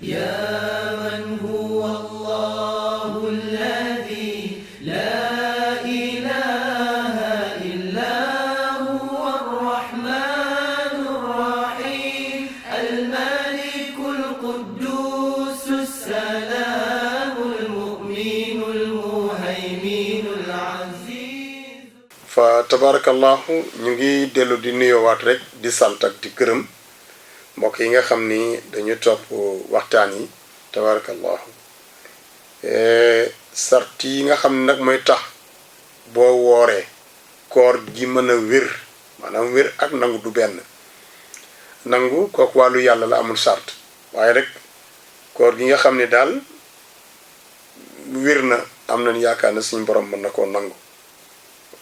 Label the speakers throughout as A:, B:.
A: يا من هو الله الذي لا إله إلا هو الرحمن الرحيم الملك القدوس السلام المؤمن المهيمن العزيز.
B: فتبارك الله ñu ngi dellu di nuyoowaat rek di sant ak di gërëm mbokk yi nga xam ni dañu topp waxtaan yi tabarakallahu sart yi nga xam ne nag mooy tax boo wooree koor gi mën a wér maanaam wér ak nangu du benn nangu kooku wàllu yàlla la amul sart waaye rek koor gi nga xam ne daal wér na am nañ yaakaar na suñu borom mën na koo nangu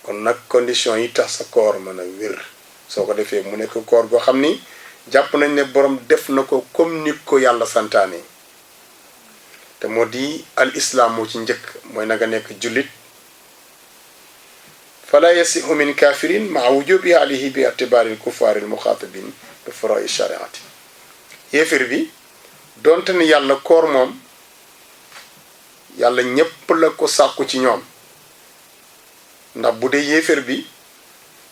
B: kon nag condition yi tax sa koor mën a wér soo ko defee mu nekk koor goo xam ni jàpp nañ ne borom def na ko comme ni ko yàlla santaane te moo di al islam moo ci njëkk mooy na nga nekk jullit fala yasihu min kafirin maa wujubi alayhi bi atibaari kufaari muxaatabin bi furai shariati yéefir bi donte ni yàlla koor moom yàlla ñépp la ko sàkku ci ñoom ndax bu dee yéefir bi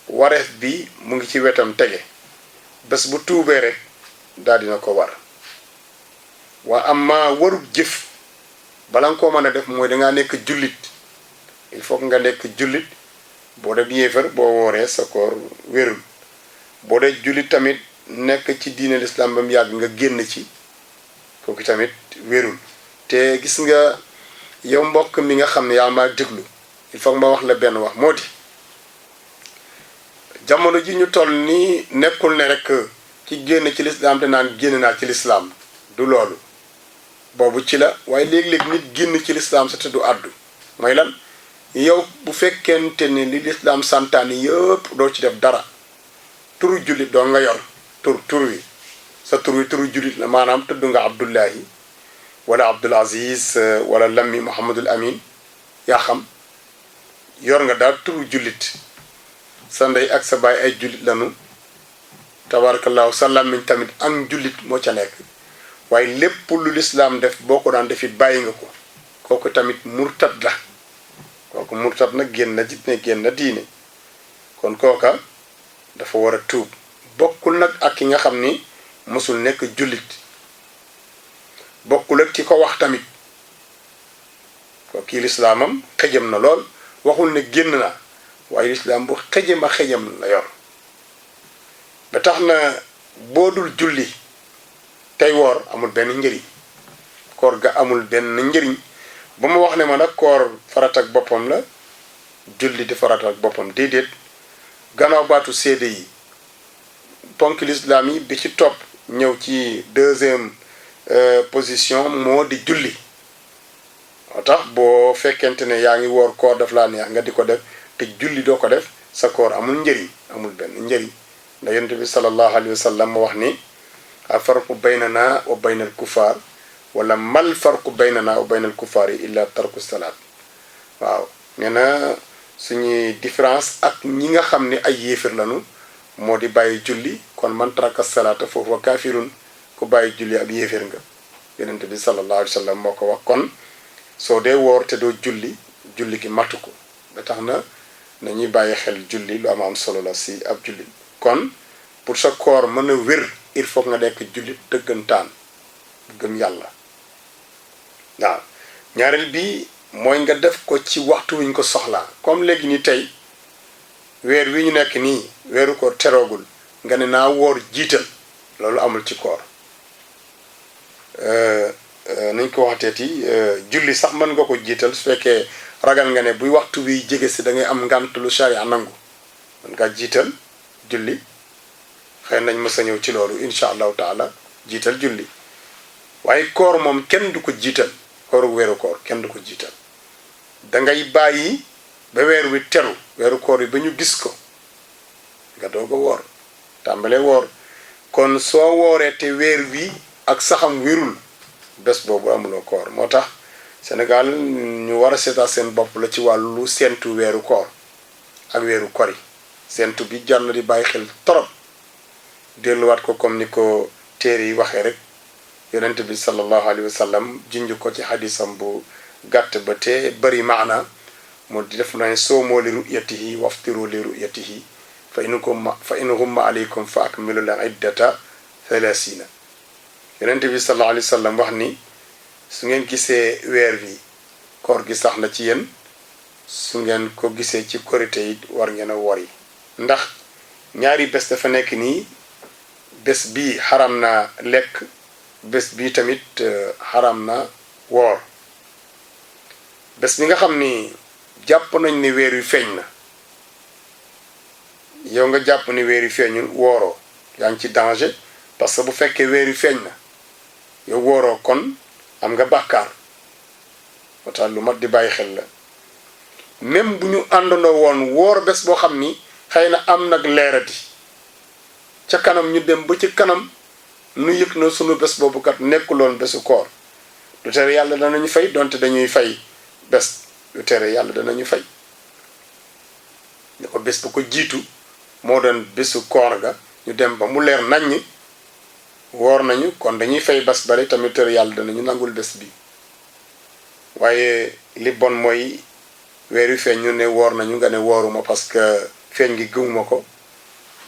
B: wareef bi mu ngi ci wetam tege bés bu tuubee rek daal dina ko war waa amma warub jëf bala nga koo mën a def mooy dangaa nekk jullit il faut nga nekk jullit boo def yéefar boo wooree sa koor wérul boo dee jullit tamit nekk ci diine l'islam ba mu yàgg nga génn ci kooku tamit wérul te gis nga yow mbokk mi nga xam ne yaa ma déglu il faut ma wax la benn wax moo di jamono ji ñu toll nii nekkul ne rek ci génn ci lislaam te naan génn naa ci lislaam du loolu boobu ci la waaye léeg-léeg nit génn ci lislaam sa te du àddu mooy lan yow bu fekkente ni li lislaam santaani yëpp doo ci def dara turu jullit doo nga yor tur wi sa tur wi turu jullit la maanaam tudd nga Abdullahi wala Abdul Aziz wala Lammi Muhammadul Amin yaa xam yor nga daal turu jullit sa ndey ak sa baay ay jullit lanu tabarakallahu sa làmmiñ tamit ak jullit moo ca nekk waaye lépp lu lislaam def boo ko daan defit bàyyi nga ko kooku tamit murtad la kooku murtad nag génn na diine kon kooka dafa war a tuub bokkul nag ak ki nga xam ni mosul nekk jullit bokkul ak ki ko wax tamit ko kii lislaamam xëjam na lool waxul ne génn na waaye lislaam bu xëjam la yor ba tax na boo dul julli tey woor amul benn njëriñ koor ga amul benn njëriñ ba ma wax ne ma nag koor farat ak boppam la julli di farat ak boppam déedéet gannaaw baatu seede yi ponk lislaam yi bi ci topp ñëw ci deuxième position moo di julli moo tax boo fekkente ne yaa ngi woor koor daf laa neex nga di ko def te julli doo ko def sa koor amul njëriñ amul benn njëriñ ndax yonent bi sallallahu alayhi wa sallam mu wax ni al farqu baynana wa bayna al kuffar wala mal farqu baynana wa bayna al kuffar illa tarku salaat waaw nee na suñuy différence ak ñi nga xam ne ay yéefir lañu moo di bàyyi julli kon man taraka salaata foofu wa kaafirun ku bàyyi julli ab yéefir nga yonent bi sallallahu alayhi wa sallam moo ko wax kon soo dee woor te doo julli julli gi matu ko ba tax na nañuy bàyyi xel julli lu am solo la si ab julli kon pour sa koor mën a wér il faut nga nekk jullit dëggantaan gëm yàlla waaw ñaareel bi mooy nga def ko ci waxtu wi ñu ko soxlaa comme léegi ni tey weer wi ñu nekk nii weeru koor teroogul nga ne naa woor jiital loolu amul ci koor nañ ko waxteeti julli sax mën nga ko jiital su fekkee ragal nga ne buy waxtu wi jege si da ngay am ngànt lu sharia nangu mën ngaa jiital julli xëy nañ mës a ñëw ci loolu incha allahu taala jiital julli waaye koor moom kenn du ko jiital kooru weeru koor kenn du ko jiital dangay bàyyi ba weer wi teru weeru koor yi ba ñu gis ko nga doog a woor tàmbalee woor kon soo wooree te weer wi ak saxam wérul bés boobu amuloo koor moo tax Sénégal ñu war a seetaa seen bopp la ci wàllu seentu weeru koor ak weeru kori seentu bi jar na di bàyyi xel torop delluwaat ko comme ni ko téere yi waxee rek yonent bi sallallahu alayhi wa sallam junj ko ci xadisam bu gàtt ba te bari maana mu di def na soomoo li ru'yatihi waftiru li ru'yatihi fa in humma alaykum fa akmilu al iddata 30. yonent bi sallallahu alayhi wa sallam wax ni su ngeen gisee weer bi koor gi sax na ci yéen su ngeen ko gisee ci korite yi war ngeen a wori ndax ñaari bés dafa nekk nii bés bii xaram na lekk bés bii tamit xaram na woor bés bi nga xam ni jàpp nañ ni weer wi feeñ na yow nga jàpp ni weer wi feeñul wooroo yaa ngi ci danger parce que bu fekkee weer wi feeñ na yow wooroo kon am nga bàkkaar moo tax lu mat di bàyyi xel la même bu ñu àndandoo woon woor bés boo xam ni xëy na am nag leerati ca kanam ñu dem ba ci kanam nu yëg na sunu bés boobu kat nekkuloon bésu koor du tere yàlla danañu fay donte dañuy fay bés du tere yàlla danañu fay ne ko bés bu ko jiitu moo doon bésu koor ga ñu dem ba mu leer naññ woor nañu kon dañuy fay bés bari tamit tere yàlla danañu nangul bés bi waaye li bon mooy weer wi feeñ ñu ne woor nañu nga ne wooruma parce que feeñ gi gëwuma ko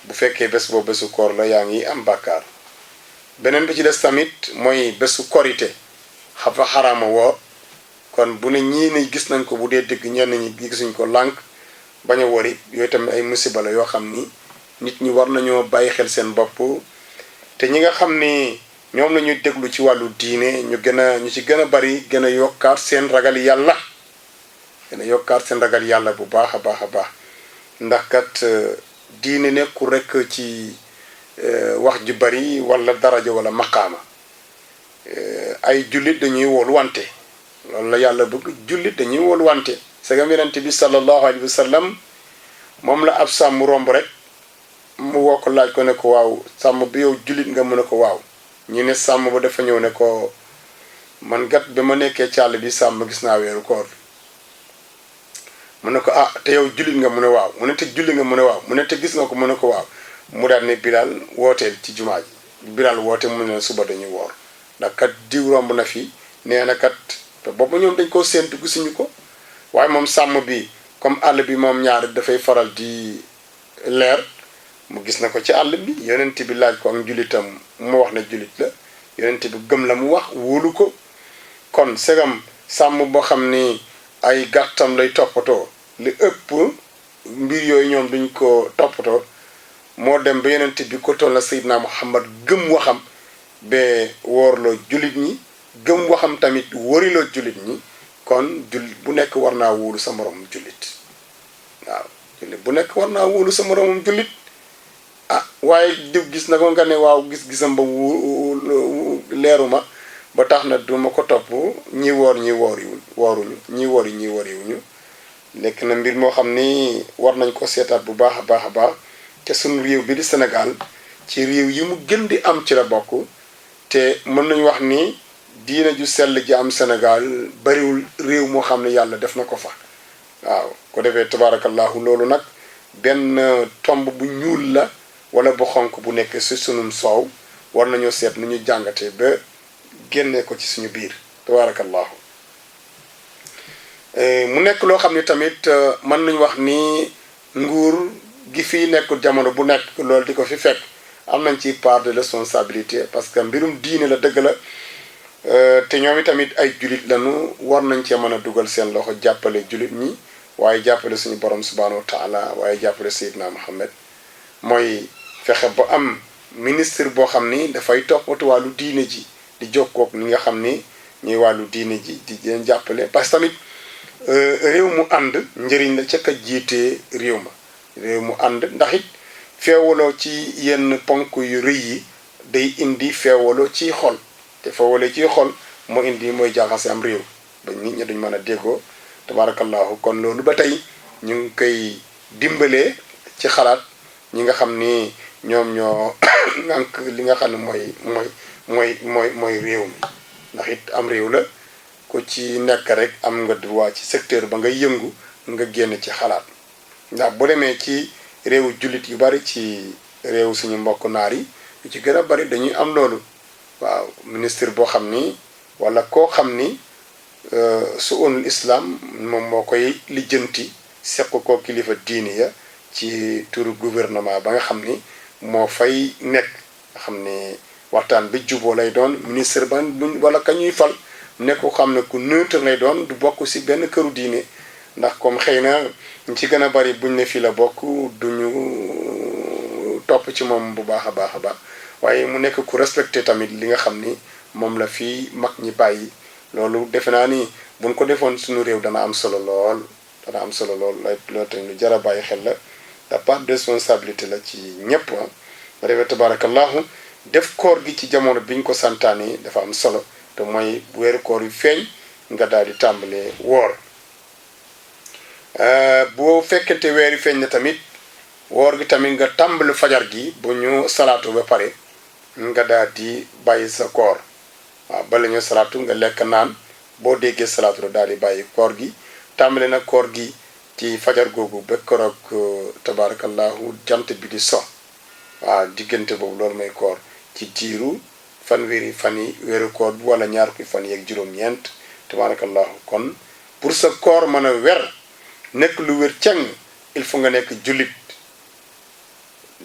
B: bu fekkee bés boobu bésu koor la yaa ngi am bàkkaar beneen bi ci des tamit mooy bésu korite xafa xaraama woor kon bu ne ñii ne gis nañ ko bu dee dëgg ñenn ñi gisuñ ko lànk bañ a wori yooyu tamit ay musiba la yoo xam ni nit ñi war nañoo bàyyi xel seen bopp te ñi nga xam ni ñoom la ñuy déglu ci wàllu diine ñu ci gën a bari gën a yokkaat seen ragal yàlla bu baax a baax a baax ndax kat diine nekkul rekk ci wax ju bari wala daraja wala maqaama ay jullit dañuy wóolu wante loolu la yàlla bëgg jullit dañuy wóolu wante sagam yonent bi sallallahu alayhi wa sallam moom la ab sàmm romb rek mu woo ko laaj ko ne ko waaw sàmm bi yow jullit nga mu ne ko waaw ñu ne sàmm ba dafa ñëw ne ko man gat ba ma nekkee ci àll bi sàmm gis naa weeru koor mu ne ko ah te yow jullit nga mu ne waaw mu ne te julli nga mu ne waaw mu ne te gis nga ko mu ne ko waaw mu daal ne Bilal wooteel ci jumaa ji Bilal woote mu ne suba dañuy woor ndax kat diw romb na fi nee na kat te boobu ñoom dañ koo séentu gisuñu ko waaye moom sàmm bi comme àll bi moom ñaari dafay faral di leer mu gis na ko ci àll bi yonent bi laaj ko ak njullitam mu wax ne jullit la yonent bi gëm la mu wax wóolu ko kon segam sàmm boo xam ni ay gàttam lay toppatoo li ëpp mbir yooyu ñoom duñ ko toppatoo moo dem ba yonent bi ko toll na Seydina Muhammad gëm waxam ba woorloo jullit ñi gëm waxam tamit wóoriloo jullit ñi kon jullit bu nekk war naa wóolu sa moromum jullit waaw jullit bu nekk war naa wóolu sa moromum jullit ah waaye diw gis na ko nga ne waaw gis-gisam ba leeruma ba tax na duma ko topp ñi woor ñi woorul ñi woriwuñu nekk na mbir moo xam ni war nañ ko seetaat bu baax a baax a baax te sunu réew bi di Sénégal ci réew yi mu gën di am ci la bokk te mën nañu wax ni diine ju sell ji am Sénégal bariwul réew moo xam ne yàlla def na ko fa waaw ko defee tabaarakallahu loolu nag benn tomb bu ñuul la wala bu xonk bu nekk ci sunum soow war nañoo seet nu ñu jàngatee ba génne ko ci suñu biir tabaarakallahu mu nekk loo xam ne tamit mën nañu wax ni nguur gi fii nekk jamono bu nekk loolu di ko fi fekk am nañ ci part de responsabilité parce que mbirum diine la dëgg la te ñoom itamit ay jullit lañu war nañ cee mën a dugal seen loxo jàppale jullit ñi waaye jàppale suñu borom subhanahu wa taala waaye jàppale Seydina Muhammad mooy fexe ba am ministre boo xam ni dafay toppatu wàllu diine ji di jokkoog ni nga xam ni ñuy wàllu diine ji di leen jàppale parce que tamit réew mu ànd njëriñ la ca ka jiitee réew mu ànd ndax it feewaloo ci yenn ponk yu rëy yi day indi feewaloo ci xol te feewaloo ci xol moo indi mooy jaxase am réew ba nit ñi duñ mën a déggoo tabarakallahu kon loolu ba tey ñu ngi koy dimbalee ci xalaat ñi nga xam ni ñoom ñoo ngànk li nga xam ne mooy réew mi ndax it am réew la ku ci nekk rek am nga droit ci secteur ba nga yëngu nga génn ci xalaat ndax bu demee ci réewu jullit yu bari ci réew suñu mbokk naar yi yu ci gën a bari dañuy am loolu waaw ministre boo xam ni wala koo xam ni suunul islam moom moo koy lijjanti seq ko kilifa diini ya ci turu gouvernement ba nga xam ni moo fay nekk nga xam ni waxtaan bi juboo lay doon ministre ba wala ka ñuy fal nekk ko xam ne ku neutre lay doon du bokk ci benn këru diine ndax comme xëy na ñu ci gën a bari buñ ne fii la bokk duñu topp ci moom bu baax a baax a baax waaye mu nekk ku respecté tamit li nga xam ni moom la fii mag ñi bàyyi loolu defe naa ni buñ ko defoon suñu réew dana am solo lool loolu tamit lu jar a bàyyi xel la part de responsabilité la ci ñëpp ba defee tabarakallahu def koor gi ci jamono biñ ko santaane dafa am solo te mooy weeru koor yu feeñ nga daal di tàmbalee woor boo fekkente weer yu feeñ na tamit woor gi tamit nga tàmbali fajar gi bu ñu salaatu ba pare nga daal di bàyyi sa koor waaw bala ñu salaatu nga lekk naan boo déggee salaatu daal di bàyyi koor gi tàmbale na koor gi ci fajar googu ba keroog tabarakallahu jant bi di so waaw diggante boobu loolu mooy koor ci diiru fanweeri fan yi weeru koor bi wala ñaar fukki fan yeeg juróom-ñeent tabarakallahu kon pour sa koor mën a wer nekk lu wér ceng il faut nga nekk jullit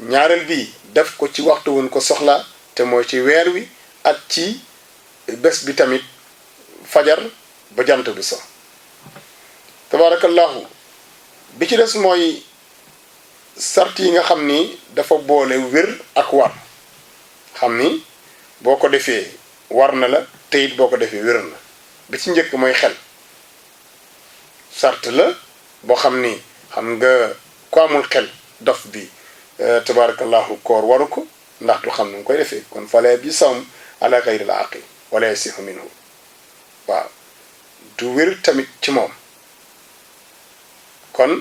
B: ñaareel bi def ko ci waxtu wuñ ko soxla te mooy ci weer wi ak ci bés bi tamit fajar ba jant bi so tabarakallahu bi ci des mooy sart yi nga xam ni dafa boole wér ak war xam ni boo ko defee war na la te it boo ko defee wér na bi ci njëkk mooy xel sart la boo xam ni xam nga ku amul xel dof bi tabarakallahu koor waru ko ndax du xam nu mu koy defee kon fale bi sawm ala xayril aqil wala yasihu minhu waaw du wér tamit ci moom kon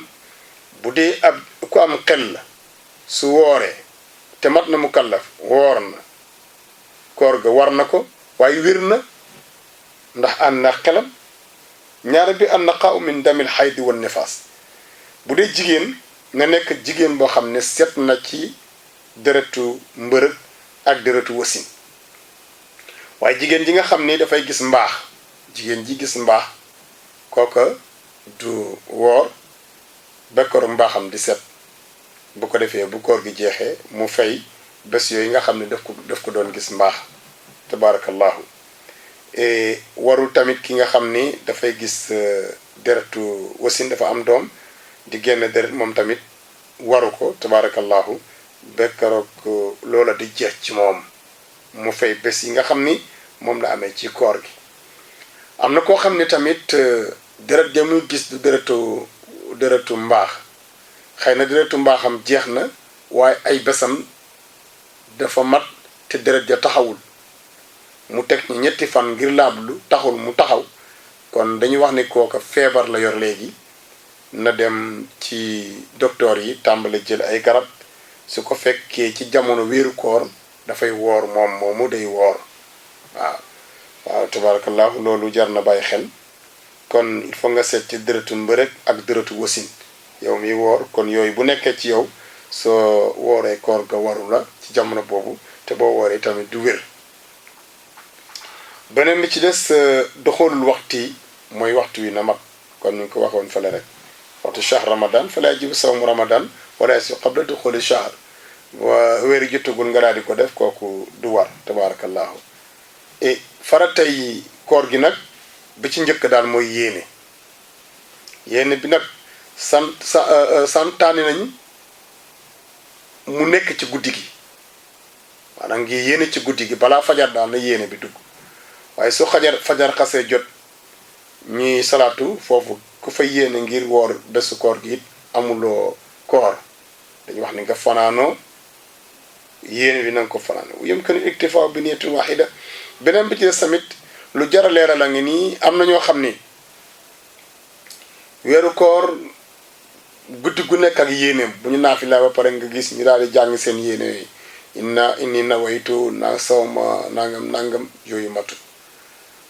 B: bu dee ab ku am xel la su wooree te mat na mu kallaf woor na koor ga war na ko waaye wér na ndax ànd na xelam ñaare bi an naqaa'u min damil xaydi wan nifaas bu dee jigéen nga nekk jigéen boo xam ne set na ci deretu mbërëg ak deretu wasin waaye jigéen ji nga xam ni dafay gis mbaax jigéen ji gis mbaax kooka du woor bekkoor mbaaxam di set bu ko defee bu koor gi jeexee mu fay bés yooyu nga xam ne daf ko doon gis mbaax tabarakallahu warul tamit ki nga xam ni dafay gis deretu wasin dafa am doom di génn deret moom tamit waru ko tabarakallahu bekkaroog loola di jeex ci moom mu fay bés yi nga xam ni moom la amee ci koor gi am na koo xam ne tamit deret ja muy gis du deretu mbaax xëy na deretu mbaaxam jeex na waaye ay bésam dafa mat te deret ja taxawul mu teg ñi ñetti fan ngir laablu taxul mu taxaw kon dañuy wax ni kooka feebar la yor léegi na dem ci docteur yi tàmbale jël ay garab su ko fekkee ci jamono wéeru koor dafay woor moom moomu day woor waaw tabarakallahu loolu jar na bàyyi xel kon il faut nga seet ci dërëtu mbërëg ak dërëtu wasin yow mi woor kon yooyu bu nekkee ci yow soo wooree koor ga waru la ci jamono boobu te boo wooree tamit du wér beneen bi ci des doxalul waxtu mooy waxtu wi na mat kon ñu ko waxoon fële rek waxtu shahr ramadan fa laa yajibu sawmu ramadan wala yasihu qabla duxuli shahr weeri jotagul nga daal di ko def kooku du war tabarakallahu et faratay koor gi nag bi ci njëkk daal mooy yéene bi nag santaane nañu mu nekk ci guddi gi maanaam ngi yéene ci guddi gi balaa fajar daal na yéene bi dugg waaye su fajar xasee jot ñuy salaatu foofu ku fa yéene ngir woor bésu koor gi it amuloo koor dañu wax ni nga fanaanoo yéene bi nanga ko fanaanoo yëm kën iktifaa bi niyatin waahida beneen bi ci des tamit lu jar a leeral a ngi nii am na ñoo xam ni weeru koor guddi gu nekk ak yéeneem bu ñu naafila ba pare nga gis ñu daal di jàng seen yéene yi inni nawaytu na sawma nangam yooyu matu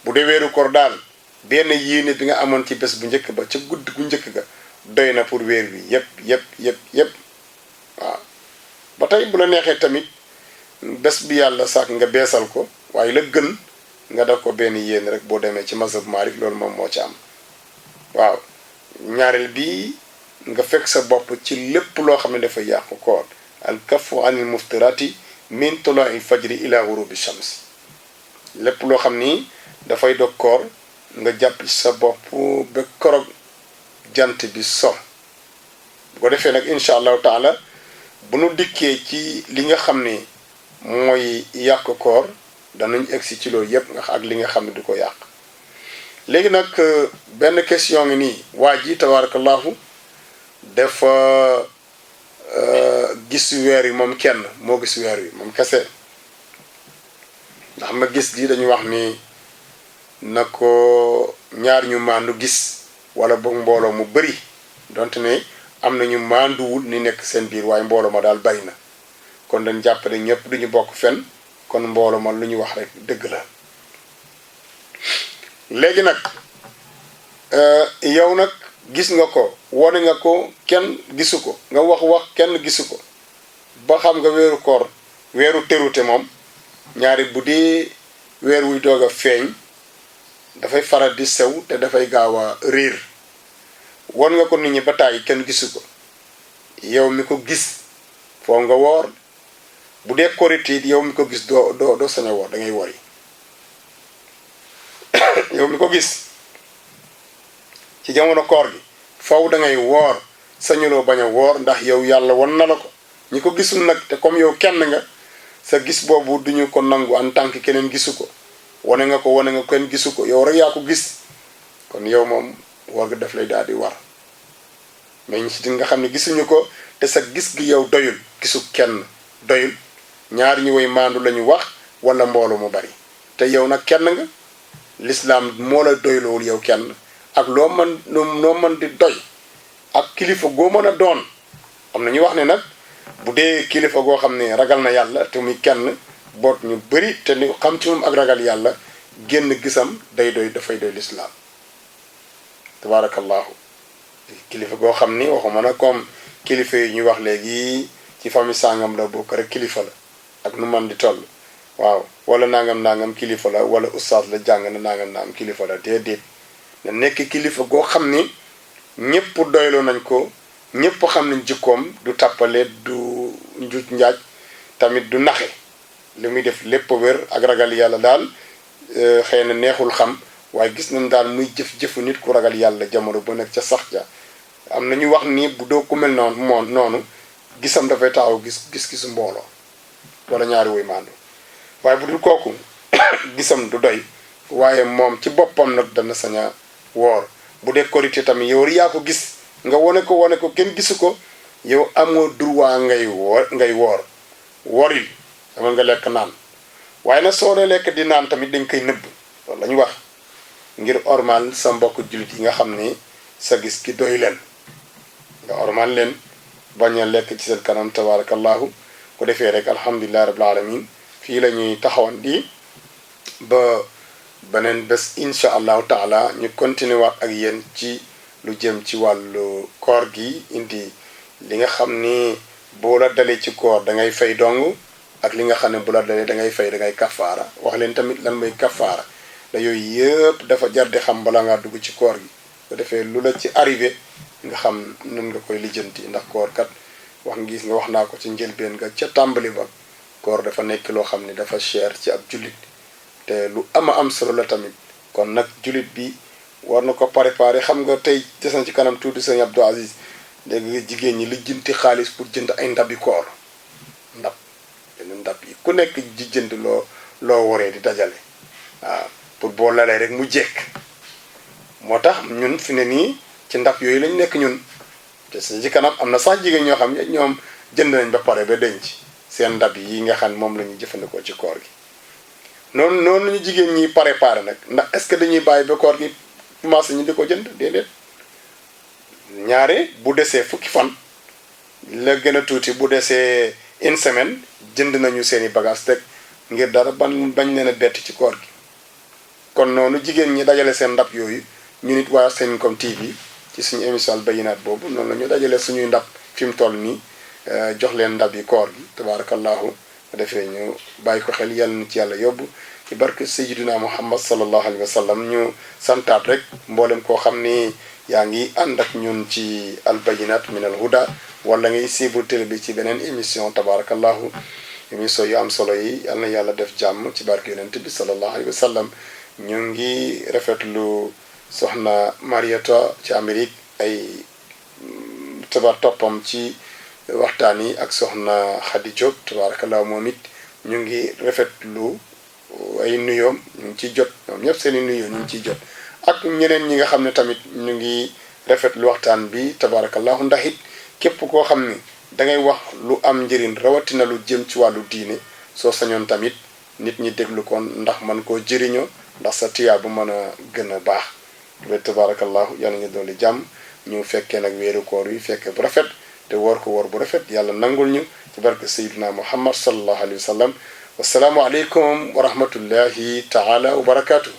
B: bu dee weeru koor daal benn yéene bi nga amoon ci bés bu njëkk ba ca guddi gu njëkk ga doy na pour weer wi yépp waaw ba tey bu la neexee tamit bés bi yàlla sàkk nga beesal ko waaye la gën nga def ko benn yéene rek boo demee ci mazhab Malik loolu moom moo ci am waaw ñaareel bi nga fekk sa bopp ci lépp loo xam ne dafay yàqu koor al kafu anil muftirati min tulu'i fajri ila ghurubi shams lépp loo xam ni dafay dog koor nga jàpp ci sa bopp ba korog jant bi so bu ko defee nag incha allahu taala bu nu dikkee ci li nga xam ne mooy yàq koor danañ egsi ci loolu yépp nga ak li nga xam ne du ko yàq léegi nag benn question ngi nii waa ji tabarakallahu dafa gis weer yi moom kenn moo gis weer yi moom kese ndax ma gis di dañu wax ni na ko ñaar ñu maandu gis wala boog mbooloo mu bari donte ne am na ñu maanduwul ni nekk seen biir waaye mbooloo ma daal bari na kon dañ jàpp ne ñëpp duñu bokk fenn kon mbooloo ma lu ñu wax rek dëgg la léegi nag yow nag gis nga ko wone nga ko kenn gisu ko nga wax kenn gisu ko ba xam nga weeru koor weeru terute moom ñaari bu dee weer wuy doog a feeñ dafay faral di sew te dafay gaaw a réer won nga ko nit ñi ba tàyyi kenn gisu ko yow mi ko gis foo nga woor bu dee korite yow mi ko gis doo sañ a woor da ngay wori yow mi ko gis ci jamono koor gi faw da ngay woor sañuloo bañ a woor ndax yow yàlla won na la ko ñi ko gisul nag te comme yow kenn nga sa gis boobu duñu ko nangu en tant que keneen gisu ko wane nga kenn gisu ko yow rek yaa ko gis kon yow moom woor ga daf lay daal di war mais ñi ci nga xam ne gisuñu ko te sa gis gi yow doyul gisu kenn doyul ñaar ñi way maandu lañu wax wala mbooloo mu bari te yow nag kenn nga l'islam moo la doyloowul yow kenn ak loo mën di doy ak kilifa goo mën a doon am na ñu wax ne nag bu dee kilifa goo xam ne ragal na yàlla te muy kenn boot ñu bari te ni xam ci moom ak ragal yàlla génn gisam dafay doy l'islam tabarakallahu kilifa goo xam ni waxuma nag comme kilifa yi ñuy wax léegi ci famille sangam la bokk rek kilifa la ak nu man di toll waaw wala nangam kilifa la wala ustaas la jàng na nangam kilifa la déedéet na nekk kilifa goo xam ni ñëpp doyloo nañ ko ñëpp xam nañ jikkoom du tàppale du njuuj njaaj tamit du naxe li muy def lépp wér ak ragal yàlla daal xëy na neexul xam waaye gis nañ daal muy jëfu nit ku ragal yàlla jamono ba nekk ca sax ja am na ñu wax ni bu doo ku mel noonu gisam dafay taxaw gis-gisu mbooloo wala ñaari woy maandu waaye bu dul kooku gisam du doy waaye moom ci boppam nag dana sañ a woor bu dee korité tamit yow yaa ko gis nga wone ko kenn gisu ko yow amoo droit ngay woor woril dama nga lekk naan waaye nag soo dee lekk di naan tamit dañ koy nëbb loolu la ñu wax ngir ormal sa mbokk jullit yi nga xam ni sa gis ki doy leen nga ormal leen bañ a lekk ci seen kanam tabarakallahu ko defee rek alhamdulillahi rabbil alamin fii la ñuy taxawan di ba beneen bés incha allahu taala ñu continuer waat ak yéen ci lu jëm ci wàllu koor gi indi li nga xam ni boo la dalee ci koor da ngay fay dong ak li nga xam ne bu la dalee da ngay fay da ngay kafaara wax leen tamit lan mooy kafaara da yooyu yëpp dafa jar di xam bala ngaa dugg ci koor gi bu defee lu la ci arrivé nga xam nun nga koy lijjanti ndax koor kat wax naa ko ci njëlbeen nga ca tàmbali ba koor dafa nekk loo xam ne dafa cher ci ab jullit te lu am solo la tamit kon nag jullit bi war na ko préparer xam nga tey des na ci kanam tuuti sëñ Abdou Aziz léegi jigéen ñi lijjanti xaalis pour jënd ay ndabi koor ndab yi ku nekk di jënd loo waree di dajale waaw pour boo lalee rek mu jekk moo tax ñun fi ne nii ci ndab yooyu lañ nekk ñun te ci kanam am na sax jigéen ñoo xam ne ñoom jënd nañ ba pare ba denc seen ndab yi nga xam ne moom la ñuy jëfandikoo ci koor gi noonu ñu jigéen ñi préparé nag ndax est-ce que dañuy bàyyi ba koor gi commencé ñu di ko jënd déedéet ñaare bu desee fukki fan la gën a tuuti bu desee une semaine jënd nañu seeni bagage teg ngir dara bañ leen a bett ci koor gi kon noonu jigéen ñi dajale seen ndab yooyu ñu nit waa Sencom TV ci suñu émission Al Bayinat boobu noonu la ñu dajale suñuy ndab fi mu toll nii jox leen ndab yi koor gi tabaarakallahu defee ñu bàyyi ko xel yàlla na ci yàlla yóbbu ci barke Sayyidina Muhammad sallallahu alayhi wa sallam ñu santaat rek mboolem koo xam ni yaa ngi ànd ak ñun ci albayinat min al huda wala ngay suivre télé bi ci beneen émission tabarakallahu émission yu am solo yi yal na yàlla def jàmm ci barke yonent bi sallallahu alayhi wa sallam ñu ngi rafetlu soxna Mariata ci Amérique ay toppam ci waxtaan yi ak soxna Khady Diop tabarakallahu moom it ñu ngi rafetlu ay nuyoom ñu ngi ciy jot ñoom ñëpp seen i nuyoo ñu ngi ciy jot ak ñeneen ñi nga xam ne tamit ñu ngi rafetlu waxtaan bi tabarakallahu ndax it képp koo xam ni dangay wax lu am njëriñ rawatina lu jëm ci wàllu diine soo sañoon tamit nit ñi déglu ko ndax man koo jëriñoo ndax sa tiyaa bu mën a gën a baax ba tabarakallahu yàlla ñu dooli jàmm ñu fekkee nag weeru koor yi fekkee bu rafet te woor ko woor bu rafet yàlla nangul ñu ci barke sayyidina muhammad sallallahu alayhi wa sallam wassalaamu aleykum wa rahmatullahi taala wa barakatuh.